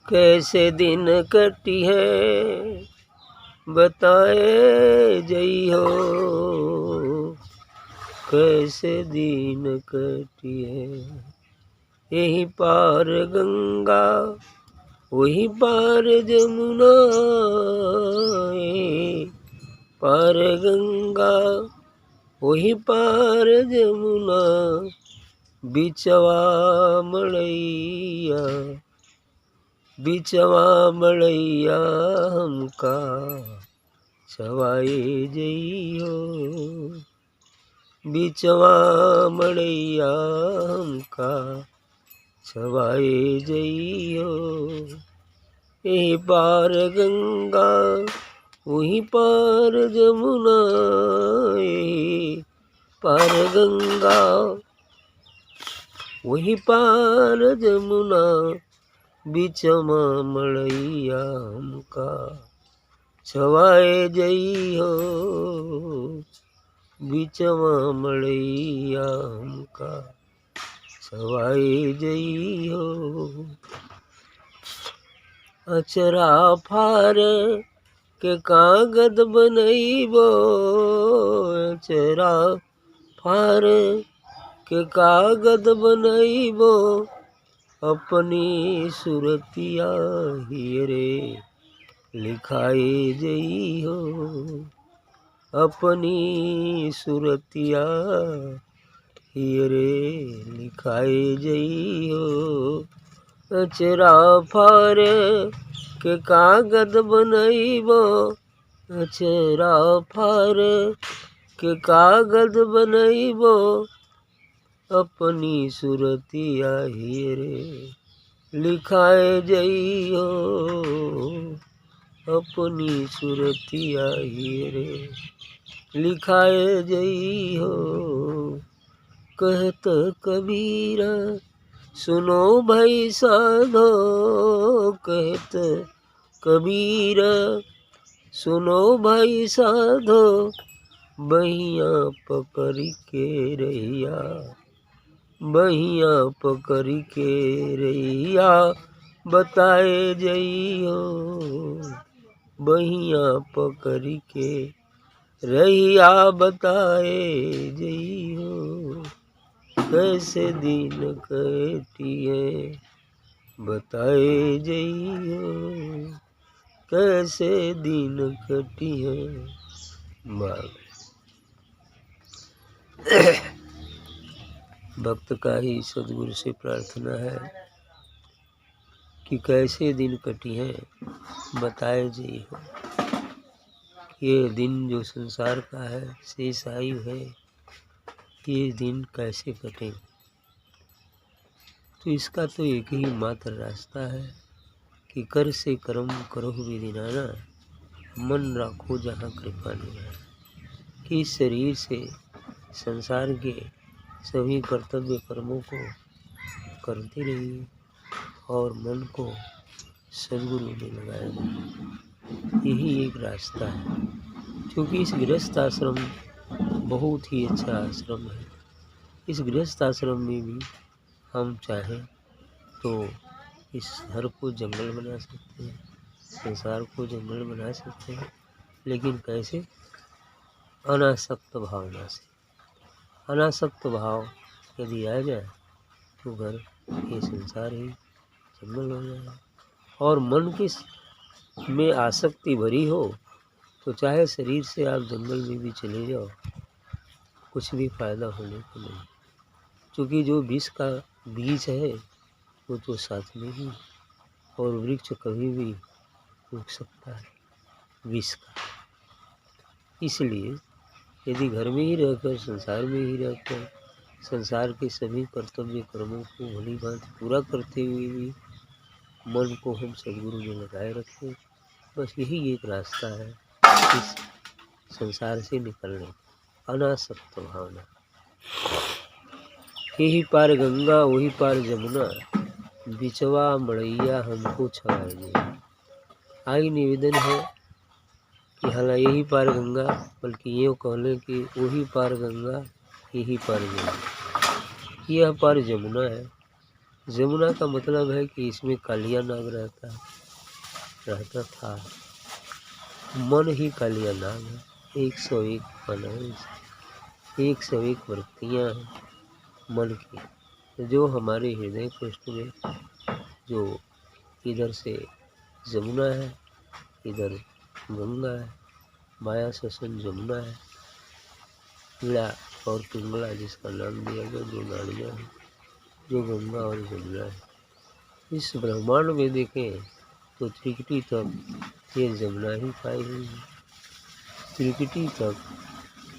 कैसे दिन कटी है बताए जई हो, कैसे दिन कटी है। यही पार गंगा वही पार जमुना, यही पार गंगा वही पार जमुना, बिचवा मड़ैया बिचवा मड़ैया हमका छवाए जइयो, बिचवा मड़ैया हमका छवाए जइयो। यही पार गंगा वही पार जमुना, यही पार गंगा वही पार जमुना, बिचवा मड़ैया हमका छवाए जइयो, बिचवा मड़ैया हमका छवाए जइयो। अचरा फार के कागद बनैबो, अचरा फार के कागद बनैबो, अपनी सुरतिया हियरे लिखाए जइहो, अपनी सुरतिया हियरे लिखाए जइहो। अचरा फार के कागद बनैबो, अचरा फार के कागद बनैबो, अपनी सुरतिया हियरे लिखाए जइहो, अपनी सुरतिया हियरे लिखाए जइहो। कहत कबीरा सुनो भाई साधो, कहत कबीरा सुनो भाई साधो, बहिया पकड़ के रहिया, बहिया पकड़ के रहिया बताए जइयो, बहिया पकड़ के रहिया बताए जइयो। कैसे दिन कटी है बताए जइयो, कैसे दिन कटी है। भक्त का ही सदगुरु से प्रार्थना है कि कैसे दिन कटी है बताए जी हो। ये दिन जो संसार का है शेष आयु है, ये दिन कैसे कटे। तो इसका तो एक ही मात्र रास्ता है कि कर से कर्म करो विधिनाना, मन राखो जहाँ कृपा निधाना। कि इस शरीर से संसार के सभी कर्तव्य कर्मों को करते रहिए और मन को सद्गुरु में लगाए रहिए। यही एक रास्ता है, क्योंकि इस गृहस्थ आश्रम बहुत ही अच्छा आश्रम है। इस गृहस्थ आश्रम में भी हम चाहें तो इस घर को जंगल बना सकते हैं, संसार को जंगल बना सकते हैं, लेकिन कैसे? अनासक्त भावना से। अनासक्त भाव यदि आ जाए तो घर ये संसार ही जंगल हो जाए। और मन के में आसक्ति भरी हो तो चाहे शरीर से आप जंगल में भी चले जाओ, कुछ भी फायदा होने को नहीं, क्योंकि जो विष का बीज है वो तो साथ में ही, और वृक्ष कभी भी उग सकता है विष का। इसलिए यदि घर में ही रहकर, संसार में ही रहकर, संसार के सभी कर्तव्य कर्मों को भली भांति पूरा करते हुए भी मन को हम सद्गुरु में लगाए रखें, बस यही एक रास्ता है इस संसार से निकलने का। अनासक्त भावना। यही पार गंगा वही पार जमुना, बिचवा मड़ैया हमको छवाए जाए। आगे निवेदन है कि हाला यही पार गंगा, बल्कि ये कहले कि वही पार गंगा यही पार जमुना। यह पार जमुना है जमुना का मतलब है कि इसमें कालिया नाग रहता था। मन ही कालिया नाग है। 101 मन है, 101 वृत्तियाँ हैं मन की, जो हमारे हृदय पृष्ठ में, जो इधर से जमुना है, इधर गंगा है, माया ससन जमुना है, पीड़ा और पिंगला जिसका नाम दिया गया, जो नाड़ियाँ हैं, जो गंगा और जमुना है। इस ब्रह्मांड में देखें तो त्रिकुटी तक ये जमुना ही पाई हुई है। त्रिकुटी तक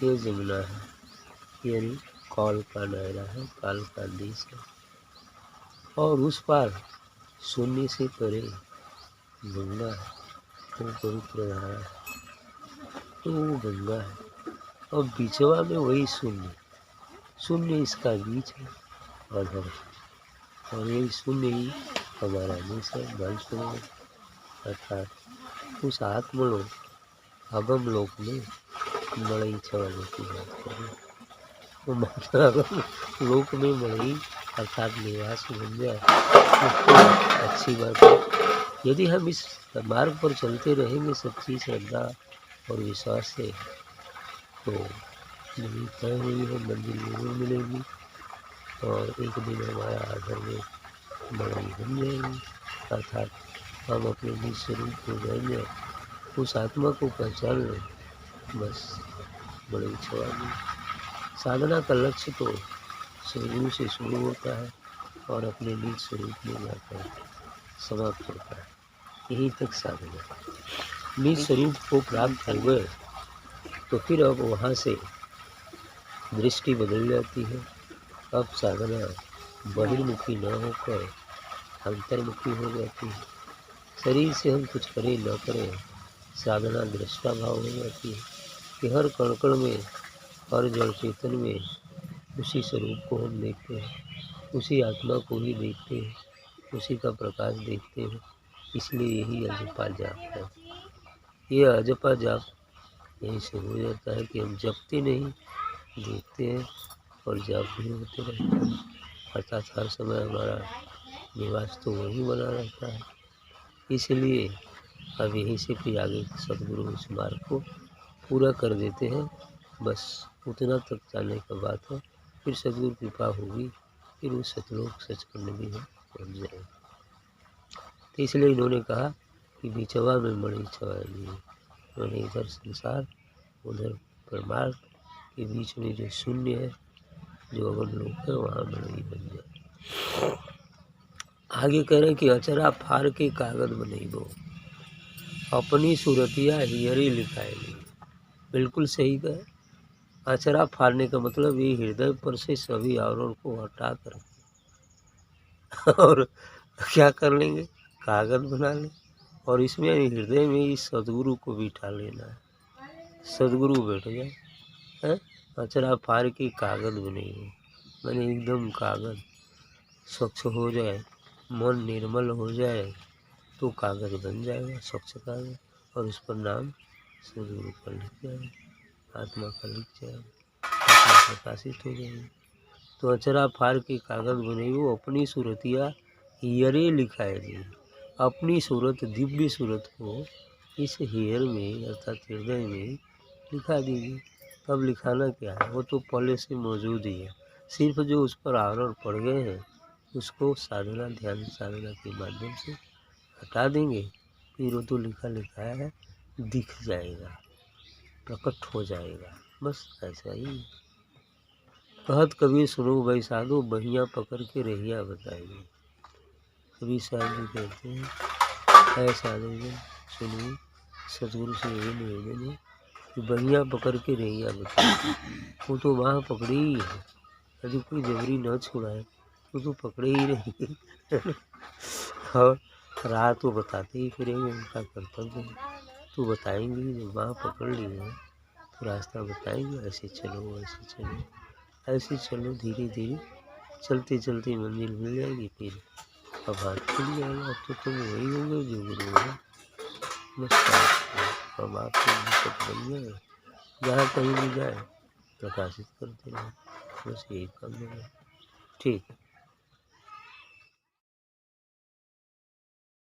ये जमुना है, यानी काल का दायरा है, काल का देश है। और उस पार शून्य से परे गंगा है, वो पवित्र धारा है, तो वो गंगा है। और बीचवा में वही शून्य इसका बीच है, अधर, और यही शून्य ही हमारा देश है, बांसुरी। अर्थात उस आत्मलोक, अगम लोक में मड़ई चढ़ाने की बात करें तो माता अगम लोक में मड़ई अर्थात निवास बन जाए तो अच्छी बात है। यदि हम इस मार्ग पर चलते रहेंगे सच्ची श्रद्धा और विश्वास से, तो यही तय हुई है मंजिल जरूर मिलेगी और एक दिन हमारा आधर में मड़ई बन जाएगी। अर्थात हम अपने निज स्वरूप को जान जाए, उस आत्मा को पहचान लें, बस बड़ी छवानी। साधना का लक्ष्य तो सदगुरु से शुरू होता है और अपने निज स्वरूप में जाकर समाप्त होता है। यही तक साधना। निज स्वरूप को प्राप्त हो गए तो फिर अब वहाँ से दृष्टि बदल जाती है। अब साधना बहिर्मुखी न होकर अंतर्मुखी हो जाती है। शरीर से हम कुछ करें न करें, साधना दृष्टा भाव हो जाती है कि हर कण कण में, हर जड़ चेतन में उसी स्वरूप को हम देखते हैं, उसी आत्मा को ही देखते हैं, उसी का प्रकाश देखते हैं। इसलिए यही अजपा जाप है। ये अजपा जाप यहीं से हो जाता है कि हम जपते नहीं, देखते हैं और जाप भी होते रहते हैं। अर्थात हर समय हमारा निवास तो वही बना रहता है। इसलिए अब यहीं से फिर आगे सदगुरु इस मार्ग को पूरा कर देते हैं। बस उतना तक जाने का बात है, फिर सदगुरु कृपा होगी, फिर वो सतलोक सचखंड भी हम पहुँच जाएंगे। तो इसलिए इन्होंने कहा कि बीचवा में मणि छवाएगी, मैंने इधर संसार उधर परमार्थ के बीच में जो शून्य है, जो अगम लोक है, वहाँ मणि बन जाए। आगे कह रहे कि अचरा फार के कागज बनइबो, अपनी सूरतिया हियरी लिखाएगी। बिल्कुल सही कहे। अचरा फाड़ने का मतलब ये हृदय पर से सभी आवरण को हटा कर और क्या कर लेंगे, कागज बना लें और इसमें हृदय में इस सदगुरु को बिठा लेना है। सदगुरु बैठ जाए है। अचरा फाड़ के कागज बनेगी, मैंने एकदम कागज स्वच्छ हो जाए, मन निर्मल हो जाए तो कागज बन जाएगा, स्वच्छ कागज, और उस पर नाम सदगुरु का लिख जाएगा, आत्मा का लिख जाएगा, आत्मा प्रकाशित हो जाएगी। तो अचरा फाड़ के कागज बने वो अपनी सूरतिया हियरे लिखाएगी। अपनी सूरत, दिव्य सूरत को इस हियर में अर्थात हृदय में लिखा दीजिए। तब लिखाना क्या है, वो तो पहले से मौजूद ही है, सिर्फ जो उस पर आवरण पड़ गए हैं उसको साधना, ध्यान साधना के माध्यम से हटा देंगे, फिर वो तो लिखा लिखाया है दिख जाएगा, प्रकट हो जाएगा। बस ऐसा ही। कहत कबीर सुनो भाई साधु, बहिया पकड़ के रहिया बताएंगे। कबीर साहब जी कहते हैं, ऐ साधुजन सुनिए, सतगुरु से ये निवेदन है कि बहिया पकड़ के रहिया बताएंगे। वो तो वहाँ पकड़े ही है, यदि कोई जबरी न छुड़ाए वो तो पकड़े ही रहेंगे और राह तो बताते ही फिरेंगे, उनका कर्तव्य है। तो बताएंगे, जब वहाँ पकड़ लिए हैं तो रास्ता बताएंगे, ऐसे चलो ऐसे चलो ऐसे चलो, धीरे धीरे चलते चलते मंजिल मिल जाएगी। फिर अब हाथ खुल जाएगा, अब तो तुम वही होंगे जो गुरु हो। बस अब आपके निकट बन जाए, जहाँ कहीं भी जाए प्रकाशित करते रहे, बस यही काम है। ठीक है।